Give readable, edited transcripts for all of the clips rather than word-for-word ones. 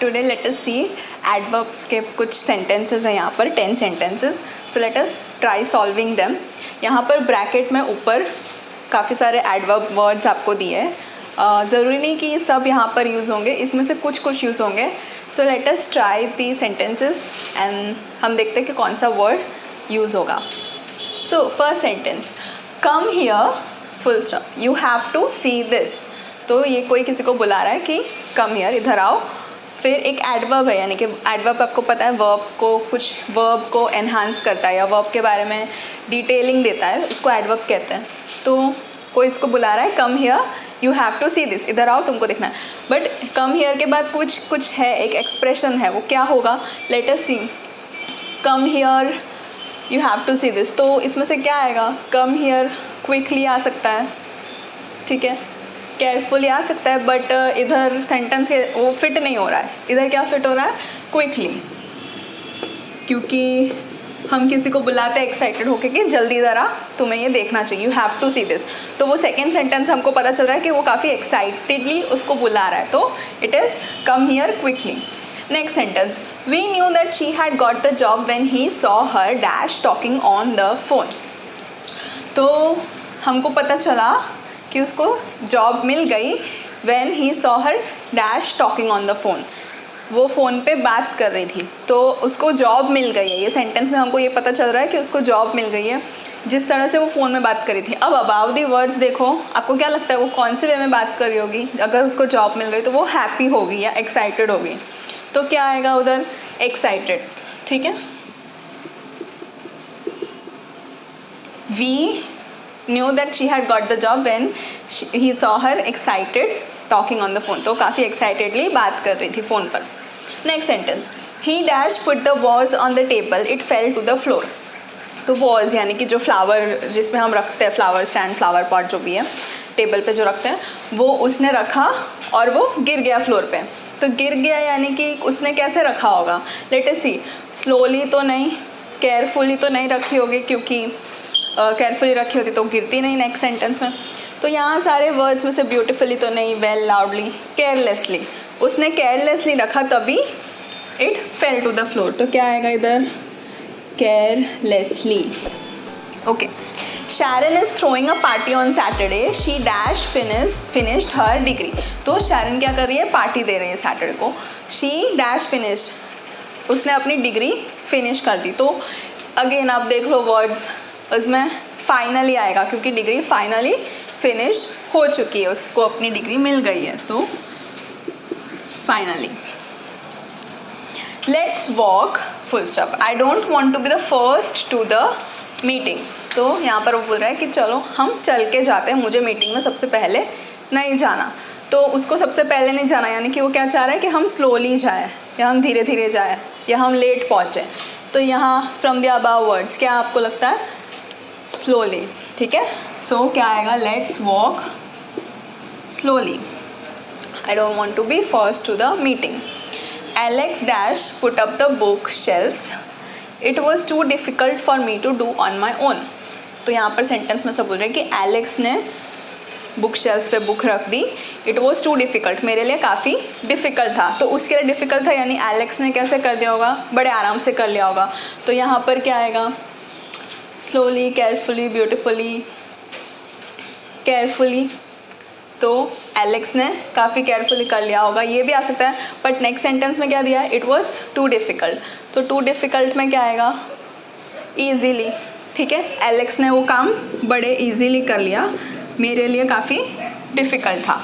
Today late us सी adverbs के कुछ sentences हैं यहाँ पर 10 सेंटेंसेस. सो let us try solving them. यहाँ पर ब्रैकेट में ऊपर काफ़ी सारे एडवर्ब वर्ड्स आपको दिए हैं. ज़रूरी नहीं कि ये सब यहाँ पर यूज़ होंगे, इसमें से कुछ कुछ यूज़ होंगे. So let us try the sentences and हम देखते हैं कि कौन सा वर्ड यूज़ होगा. So first sentence, come here full stop, you have to see this. तो ये कोई किसी को बुला रहा है कि कम हियर, इधर आओ. फिर एक एडवर्ब है, यानी कि एडवर्ब आपको पता है वर्ब को, कुछ वर्ब को एनहांस करता है या वर्ब के बारे में डिटेलिंग देता है, उसको एडवर्ब कहते हैं. तो कोई इसको बुला रहा है come here you have to see this, इधर आओ तुमको देखना है. बट कम हियर के बाद कुछ है, एक एक्सप्रेशन है, वो क्या होगा? Let us see. Come here you have to see this, तो इसमें से क्या आएगा? कम हियर क्विकली आ सकता है, ठीक है, केयरफुली आ सकता है, बट इधर सेंटेंस के वो फिट नहीं हो रहा है. इधर क्या फिट हो रहा है? क्विकली, क्योंकि हम किसी को बुलाते हैं एक्साइटेड होके कि जल्दी ज़रा तुम्हें ये देखना चाहिए, you have to see this. तो वो सेकेंड सेंटेंस हमको पता चल रहा है कि वो काफ़ी एक्साइटेडली उसको बुला रहा है, तो it is come here quickly. Next sentence, we knew that she had got the job when he saw her dash talking on the phone. तो हमको पता चला कि उसको जॉब मिल गई when he saw her dash talking on the phone. वो phone पे बात कर रही थी, तो उसको जॉब मिल गई है. ये सेंटेंस में हमको ये पता चल रहा है कि उसको जॉब मिल गई है जिस तरह से वो फ़ोन में बात कर रही थी. अब अबाउट दी वर्ड्स देखो, आपको क्या लगता है वो कौन से वे में बात कर रही होगी? अगर उसको जॉब मिल गई तो वो हैप्पी होगी या एक्साइटेड होगी. तो क्या आएगा उधर? एक्साइटेड, ठीक है. We knew that she had got the job when he saw her excited talking on the phone. तो काफ़ी एक्साइटेडली बात कर रही थी फ़ोन पर. Next sentence, he dash put the vase on the table it fell to the floor. तो vase यानी कि जो फ्लावर जिसमें हम रखते हैं, फ्लावर स्टैंड, फ्लावर पॉट जो भी है टेबल पे जो रखते हैं, वो उसने रखा और वो गिर गया फ्लोर पे. तो गिर गया यानी कि उसने कैसे रखा होगा? लेट अस सी. स्लोली तो नहीं, केयरफुली तो नहीं रखी होगी, क्योंकि केयरफुली रखी होती तो गिरती नहीं नेक्स्ट सेंटेंस में. तो यहाँ सारे वर्ड्स में से ब्यूटीफुली तो नहीं, वेल, लाउडली, केयरलेसली. उसने केयरलेसली रखा तभी it fell to the floor. तो क्या आएगा इधर? Carelessly. Okay. Sharon is throwing a party on Saturday, she dash finished her degree. तो शैरन क्या कर रही है? पार्टी दे रही है सैटरडे को. शी डैश फिनिश्ड, उसने अपनी डिग्री फिनिश कर दी. तो अगेन आप देख लो वर्ड्स, उसमें फाइनली आएगा क्योंकि डिग्री फाइनली फिनिश हो चुकी है, उसको अपनी डिग्री मिल गई है. तो finally. Let's walk full stop, I don't want to be the first to the meeting. तो यहाँ पर वो बोल रहा है कि चलो हम चल के जाते हैं, मुझे मीटिंग में सबसे पहले नहीं जाना. तो उसको सबसे पहले नहीं जाना, यानी कि वो क्या चाह रहा है कि हम स्लोली जाएँ या हम धीरे धीरे जाएँ या हम लेट पहुँचें. तो यहाँ फ्रॉम द अबव वर्ड्स क्या आपको लगता है? स्लोली, ठीक है. सो क्या आएगा? Let's walk slowly, I don't want to be first to the meeting. Alex dash put up the book shelves, it was too difficult for me to do on my own. तो यहाँ पर sentence में सब बोल रहे हैं कि Alex ने बुक शेल्फ्स पे बुक रख दी. इट वॉज टू डिफ़िकल्ट, मेरे लिए काफ़ी डिफ़िकल्ट था. तो उसके लिए डिफ़िकल्ट था यानी एलेक्स ने कैसे कर दिया होगा? बड़े आराम से कर लिया होगा. तो यहाँ पर क्या आएगा? Slowly, carefully, beautifully, carefully. तो एलेक्स ने काफ़ी केयरफुली कर लिया होगा, ये भी आ सकता है. बट नेक्स्ट सेंटेंस में क्या दिया है? It was too difficult. तो टू डिफ़िकल्ट में क्या आएगा? ईजीली, ठीक है. एलेक्स ने वो काम बड़े ईजीली कर लिया, मेरे लिए काफ़ी डिफ़िकल्ट था.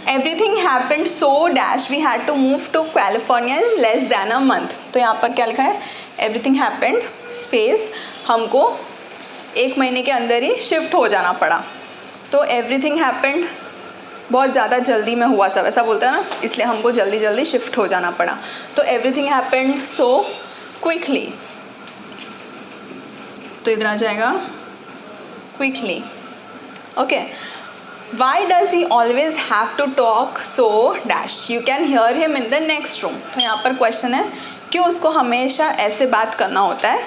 Everything happened so dash we had to move to California in less than a month. तो यहाँ पर क्या लिखा है? एवरीथिंग हैपेंड स्पेस, हमको 1 महीने के अंदर ही शिफ्ट हो जाना पड़ा. तो एवरीथिंग हैपेंड बहुत ज़्यादा जल्दी में हुआ सब, ऐसा बोलता है ना, इसलिए हमको जल्दी जल्दी शिफ्ट हो जाना पड़ा. तो एवरीथिंग हैपेंड सो क्विकली, तो इधर आ जाएगा quickly. Okay. Why does he always have to talk so dash, you can hear him in the next room. तो यहाँ पर क्वेश्चन है क्यों उसको हमेशा ऐसे बात करना होता है?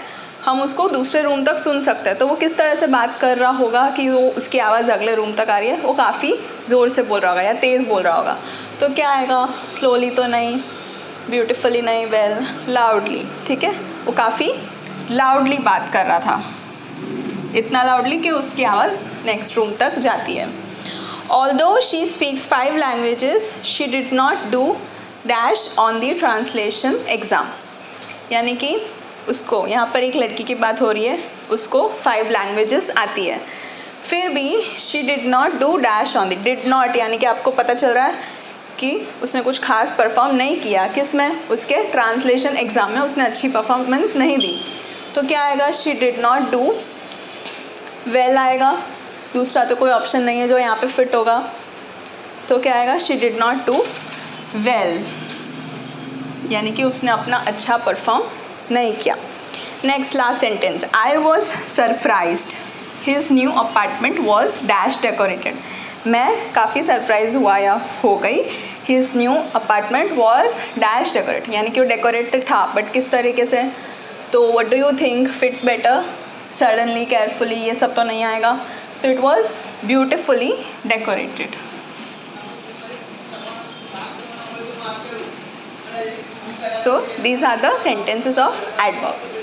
हम उसको दूसरे रूम तक सुन सकते हैं. तो वो किस तरह से बात कर रहा होगा कि वो उसकी आवाज़ अगले रूम तक आ रही है? वो काफ़ी ज़ोर से बोल रहा होगा या तेज़ बोल रहा होगा. तो क्या आएगा, स्लोली तो नहीं, ब्यूटिफुली नहीं, वेल, लाउडली, ठीक है। वो काफ़ी लाउडली बात कर रहा था, इतना लाउडली कि उसकी आवाज़ नेक्स्ट रूम तक जाती है। Although she speaks 5 languages she did not do dash on the translation exam. यानी कि उसको, यहाँ पर एक लड़की की बात हो रही है, उसको 5 लैंग्वेजेस आती है, फिर भी she did not do dash on the, did not यानी कि आपको पता चल रहा है कि उसने कुछ खास परफॉर्म नहीं किया, किस में, उसके ट्रांसलेशन एग्ज़ाम में उसने अच्छी परफॉर्मेंस नहीं दी। तो क्या आएगा, she did not do well आएगा, दूसरा तो कोई ऑप्शन नहीं है जो यहाँ पे फिट होगा, तो क्या आएगा, she did not do well, यानी कि उसने अपना अच्छा परफॉर्म नहीं किया। Next last sentence, I was surprised his new apartment was dash decorated. मैं काफ़ी सरप्राइज हुआ या हो गई, his new apartment was dash decorate, यानी कि वो डेकोरेटेड था, बट किस तरीके से। तो what do you think fits better, suddenly, carefully, ये सब तो नहीं आएगा। So it was beautifully decorated. So these are the sentences of adverbs.